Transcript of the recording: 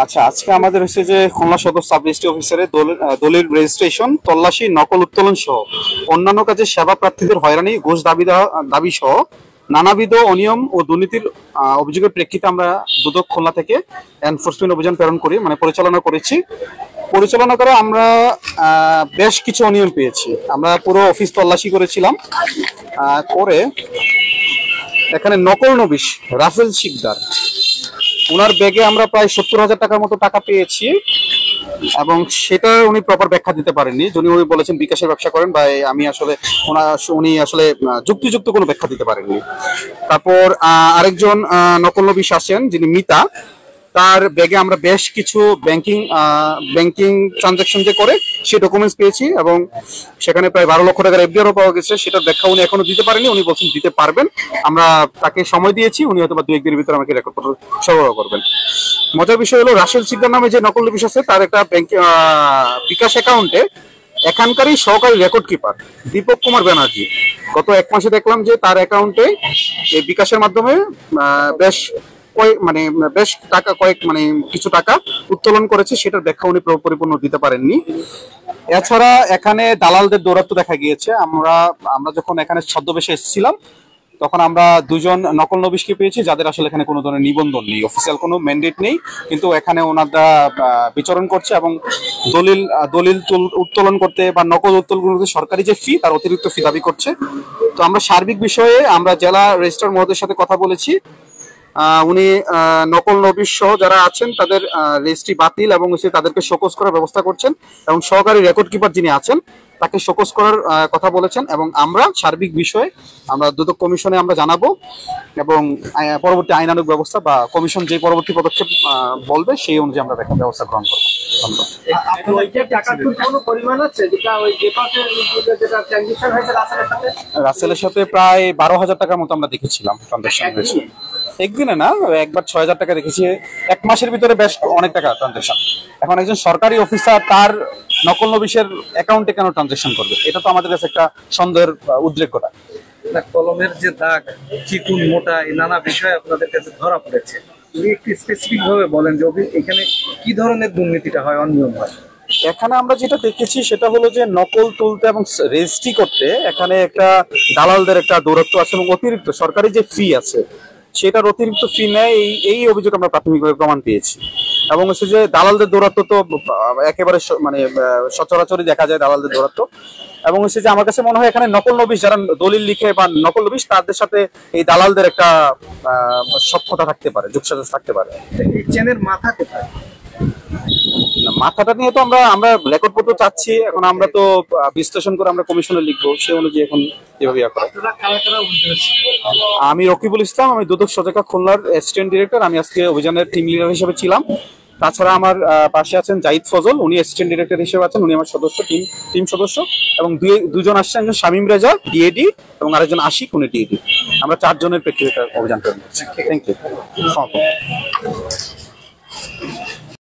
আচ্ছা, আজকে আমাদের হচ্ছে যে খুলনা সদর সাব রেজিস্ট্রি অফিসারে দলিল রেজিস্ট্রেশন, তল্লাশি, নকল উত্তোলন সহ অন্যান্য কাজে সেবা প্রার্থীদের হয়রানি, ঘুষ দাবি সহ নানাবিধ অনিয়ম ও দুর্নীতির অভিযোগের প্রেক্ষিতে আমরা দুদক খুলনা থেকে এনফোর্সমেন্ট অভিযান প্রেরণ করি, মানে পরিচালনা করেছি। পরিচালনা করে আমরা বেশ কিছু অনিয়ম পেয়েছি। আমরা পুরো অফিস তল্লাশি করেছিলাম, করে এখানে নকল নবিশ রাসেল শিকদার, ওনার ব্যাগে আমরা প্রায় 70,000 টাকার মতো টাকা পেয়েছি, এবং সেটা উনি প্রপার ব্যাখ্যা দিতে পারেননি। উনি বলেছেন বিকাশের ব্যবসা করেন, বা আমি আসলে উনি আসলে যুক্তিযুক্ত কোনো ব্যাখ্যা দিতে পারেননি। তারপর আরেকজন নকল নবিশ আছেন যিনি মিতা, তার ব্যাগে আমরা বেশ কিছু ব্যাংকিং ট্রানজাকশন যে করে সে ডকুমেন্টস পেয়েছি, এবং সেখানে প্রায় 12 লক্ষ টাকার এফডিআরও পাওয়া গেছে। সেটার ব্যাখ্যা উনি এখনো দিতে পারেনি, উনি বলছেন দিতে পারবেন। আমরা তাকে সময় দিয়েছি, উনি হয়তো বা 2-1 দিনের ভিতরে আমাকে রেকর্ড সরবরাহ করবেন। মজার বিষয় হলো রাসেল সিকদার নামে যে নকল নবিশ আছে, তার একটা বিকাশ অ্যাকাউন্টে এখানকারই সহকারী রেকর্ড কিপার দীপক কুমার ব্যানার্জি গত 1 মাসে দেখলাম যে তার অ্যাকাউন্টে এই বিকাশের মাধ্যমে বেশ কিছু টাকা উত্তোলন করেছে। সেটার ব্যাখ্যা উনি পরিপূর্ণ দিতে পারেননি। এছাড়া এখানে দালালদের দৌরাত্ম্য দেখা গিয়েছে। আমরা যখন এখানে ছদ্মবেশে এসেছিলাম তখন আমরা 2জন নকল নবিশকে পেয়েছি, যাদের আসলে এখানে কোনো ধরনের নিবন্ধন নেই, অফিসিয়াল কোনো ম্যান্ডেট নেই, কিন্তু এখানে ওনারা বিচরণ করছে এবং দলিল উত্তোলন করতে বা নকল উত্তোলন করতে সরকারি যে ফি, তার অতিরিক্ত ফি দাবি করছে। তো আমরা সার্বিক বিষয়ে আমরা জেলা রেজিস্ট্রার মহোদয়ের সাথে কথা বলেছি। উনি নকল নবিশ সহ যারা আছেন তাদের রেজিস্ট্রি বাতিল এবং তাদেরকে শোকজ করার ব্যবস্থা করছেন, এবং সহকারী রেকর্ড কিপার যিনি আছেন তাকে শোকজ করার কথা বলেছেন। এবং আমরা সার্বিক বিষয়ে আমরা দুদক কমিশনে আমরা জানাবো, এবং পরবর্তী আইনানুগ ব্যবস্থা বা কমিশন যে পরবর্তী পদক্ষেপ বলবে সেই অনুযায়ী আমরা ব্যবস্থা গ্রহণ করবো। রাসেলের সাথে প্রায় 12,000 টাকার মতো আমরা দেখেছিলাম ট্রানজাকশন হয়েছে। একদিনে না, একবার 6,000 টাকা দেখেছি। 1 মাসের ভিতরে বেশ অনেক টাকা ট্রানজাকশন। এখন একজন সরকারি অফিসার তার নকল নবিশের অ্যাকাউন্টে কেন ট্রানজাকশন করবে, এটা তো আমাদের কাছে একটা সন্দেহের উদ্রেক করা। কলমের যে দাগ, চিকুন, মোটা, এই নানা বিষয় আপনাদের কাছে ধরা পড়েছে। একটু স্পেসিফিক ভাবে বলেন যে এখানে কি ধরনের দুর্নীতিটা হয়, অনিয়ম হয়? এখানে আমরা যেটা দেখেছি সেটা হলো যে নকল তুলতে এবং রেজিস্ট্রি করতে এখানে একটা দালালদের একটা দৌরাত্ম্য আছে, এবং অতিরিক্ত সরকারি যে ফি আছে সেটার অতিরিক্ত ফি নেয়, এই অভিযোগ আমরা প্রাথমিকভাবে প্রমাণ পেয়েছি। এবং হচ্ছে যে দালালদের দৌরাত্ম্য তো একেবারে সচরাচরই দেখা যায় দালালদের দৌরাত্ম্য। এবং হচ্ছে যে আমার কাছে মনে হয় এখানে নকল নবিশ যারা দলিল লিখে বা নকল নবিশ, তাদের সাথে এই দালালদের একটা সখ্যতা থাকতে পারে, যোগসাজশ থাকতে পারে। এই চেনের মাথা কোথায়? মাথাটা নিয়ে তো আমরা রেকর্ড পত্র চাচ্ছি, এখন আমরা তো বিশ্লেষণ করে আমরা কমিশনে লিখবো, সে অনুযায়ী এখন এভাবে আমি রকিবুল ইসলাম, আমি দুদক সজাকা খুলনার অ্যাসিস্ট্যান্ট ডিরেক্টর। আমি আজকে অভিযানের টিম লিডার হিসেবে ছিলাম। তাছাড়া আমার পাশে আছেন জাহিদ ফজল, উনি অ্যাসিস্ট্যান্ট ডিরেক্টর হিসেবে আছেন, উনি আমার টিম সদস্য। এবং দুজন আসছেন, একজন শামীম রেজা ডিএডি এবং আরেকজন আশিক, উনি ডিএডি। আমরা 4 জনের প্রেক্ষিতে অভিযান করছি। Thank you.